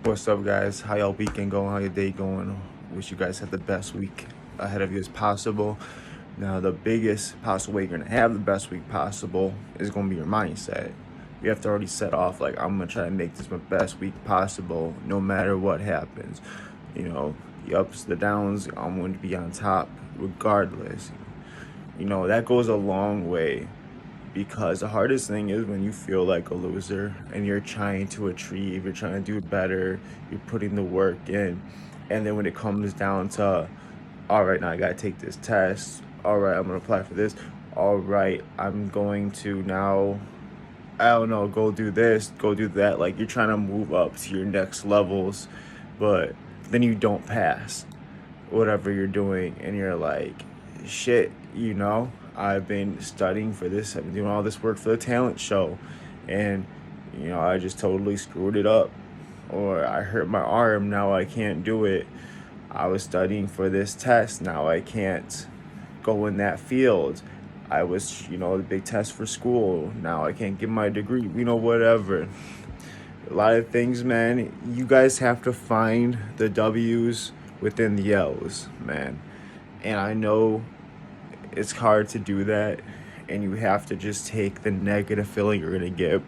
What's up, guys? How y'all weekend going? How your day going? Wish you guys had the best week ahead of you as possible. Now, the biggest possible way you're gonna have the best week possible is gonna be your mindset. You have to already set off like I'm gonna try to make this my best week possible, no matter what happens. The ups, the downs. I'm going to be on top regardless. That goes a long way because the hardest thing is when you feel like a loser and you're trying to achieve, you're trying to do better, you're putting the work in, and then when it comes down to, all right, now I gotta take this test, all right, I'm gonna apply for this, all right, I'm going to now, I don't know, go do this, go do that. Like, you're trying to move up to your next levels, but then you don't pass whatever you're doing, and you're like, shit, I've been studying for this, I've been doing all this work for the talent show, and I just totally screwed it up, or I hurt my arm, now I can't do it. I was studying for this test, now I can't go in that field. I was, the big test for school, now I can't get my degree, whatever. A lot of things, man. You guys have to find the W's within the L's, man. And I know it's hard to do that, and you have to just take the negative feeling you're gonna get.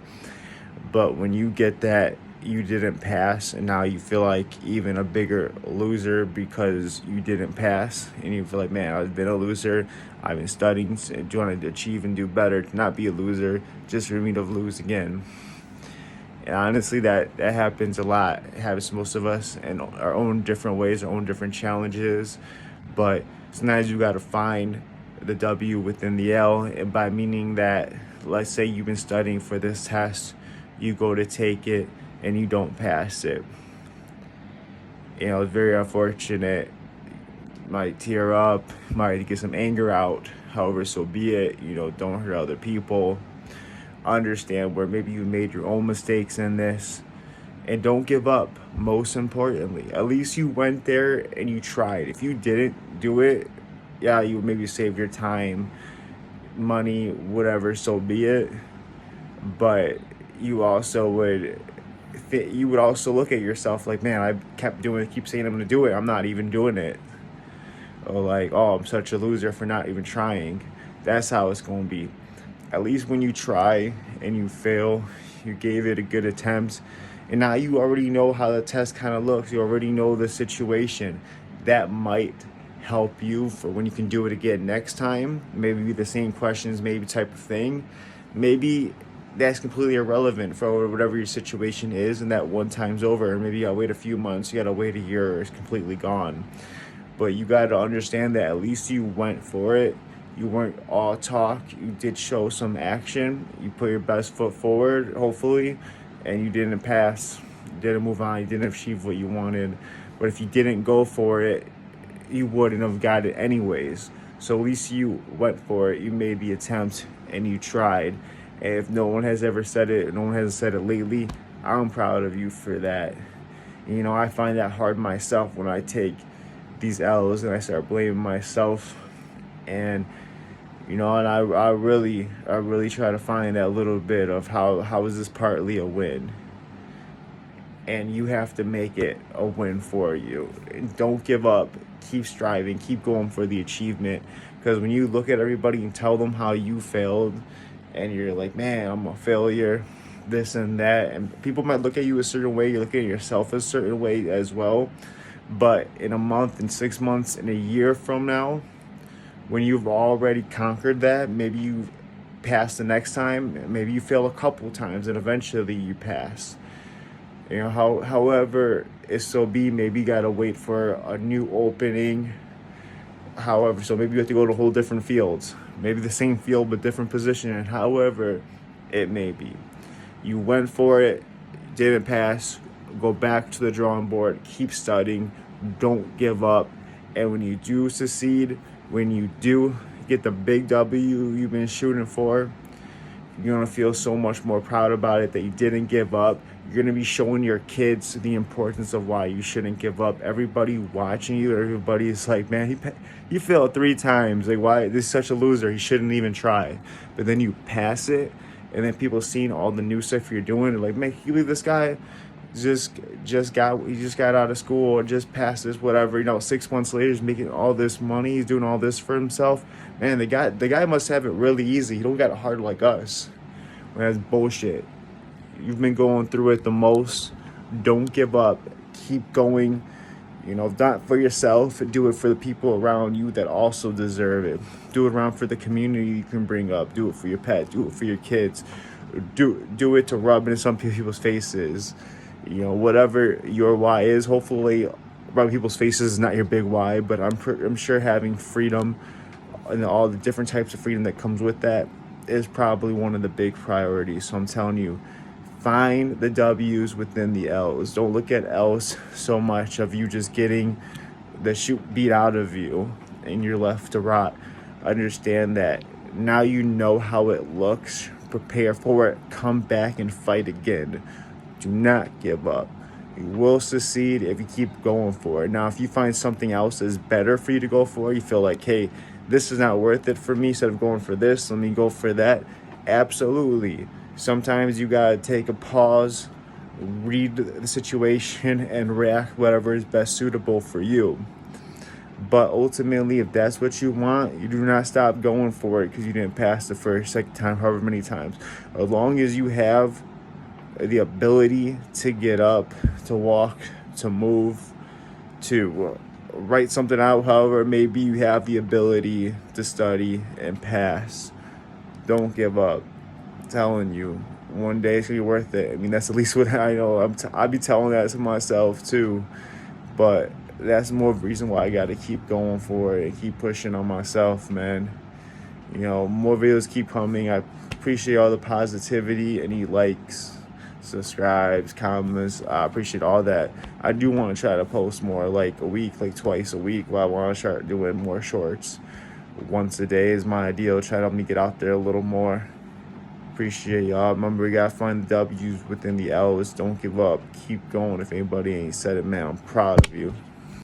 But when you get that you didn't pass, and now you feel like even a bigger loser because you didn't pass, and you feel like, man, I've been a loser, I've been studying, trying to achieve and do better, to not be a loser, just for me to lose again. And honestly, that happens a lot. It happens to most of us in our own different ways, our own different challenges. But sometimes you got to find the W within the L. And by meaning that, let's say you've been studying for this test, you go to take it and you don't pass it. It's very unfortunate. Might tear up, might get some anger out. However, so be it. Don't hurt other people. Understand where maybe you made your own mistakes in this, and don't give up. Most importantly, at least you went there and you tried. If you didn't do it, yeah, you maybe saved your time, money, whatever, so be it. But you also would look at yourself like, man, I keep saying I'm gonna do it, I'm not even doing it. Or like, oh, I'm such a loser for not even trying. That's how it's gonna be. At least when you try and you fail, you gave it a good attempt, and now you already know how the test kind of looks. You already know the situation. That might help you for when you can do it again next time. Maybe be the same questions, maybe type of thing. Maybe that's completely irrelevant for whatever your situation is, and that one time's over. Maybe you gotta wait a few months, you gotta wait a year, it's completely gone. But you gotta understand that at least you went for it. You weren't all talk. You did show some action. You put your best foot forward, hopefully, and you didn't pass. You didn't move on. You didn't achieve what you wanted. But if you didn't go for it, you wouldn't have got it anyways. So at least you went for it. You made the attempt and you tried. And if no one has ever said it, no one has said it lately, I'm proud of you for that. I find that hard myself when I take these L's and I start blaming myself. And and I really try to find that little bit of how is this partly a win, and you have to make it a win for you. And don't give up, keep striving, keep going for the achievement, because when you look at everybody and tell them how you failed and you're like, man, I'm a failure, this and that, and people might look at you a certain way, you're looking at yourself a certain way as well. But in a month, in 6 months, in a year from now, when you've already conquered that, maybe you pass the next time, maybe you fail a couple times, and eventually you pass. However it so be, maybe you gotta wait for a new opening. However, so maybe you have to go to whole different fields, maybe the same field but different position, and however it may be. You went for it, didn't pass, go back to the drawing board, keep studying, don't give up. And when you do succeed, when you do get the big W you've been shooting for, you're going to feel so much more proud about it that you didn't give up. You're going to be showing your kids the importance of why you shouldn't give up. Everybody watching you, everybody is like, man, he failed 3 times. Like, why? This is such a loser. He shouldn't even try. But then you pass it, and then people seeing all the new stuff you're doing, they're like, man, can you believe this guy? just got out of school or just passed this whatever, 6 months later he's making all this money, he's doing all this for himself. Man, the guy must have it really easy. He don't got it hard like us. Man, that's bullshit. You've been going through it the most. Don't give up. Keep going. Not for yourself, do it for the people around you that also deserve it. Do it around for the community you can bring up. Do it for your pet. Do it for your kids. Do it to rub in some people's faces. Whatever your why is, hopefully rubbing people's faces is not your big why, but I'm sure having freedom and all the different types of freedom that comes with that is probably one of the big priorities. So I'm telling you, find the W's within the L's. Don't look at L's so much of you just getting the shoot beat out of you and you're left to rot. Understand that now you know how it looks. Prepare for it. Come back and fight again. Do not give up. You will succeed if you keep going for it. Now, if you find something else that's better for you to go for, you feel like, hey, this is not worth it for me. Instead of going for this, let me go for that. Absolutely. Sometimes you gotta take a pause, read the situation, and react whatever is best suitable for you. But ultimately, if that's what you want, you do not stop going for it because you didn't pass the first, second time, however many times. As long as you have the ability to get up, to walk, to move, to write something out, however, maybe you have the ability to study and pass. Don't give up. I'm telling you, one day it's gonna be worth it. I mean, that's at least what I know. I be telling that to myself too, but that's more of a reason why I got to keep going for it and keep pushing on myself, man. More videos keep coming. I appreciate all the positivity, any likes, subscribes, comments. I appreciate all that. I do want to try to post more, like a week, like twice a week. But I want to start doing more shorts. Once a day is my ideal. Try to help me get out there a little more. Appreciate y'all. Remember, we gotta find the W's within the L's. Don't give up. Keep going. If anybody ain't said it, man, I'm proud of you.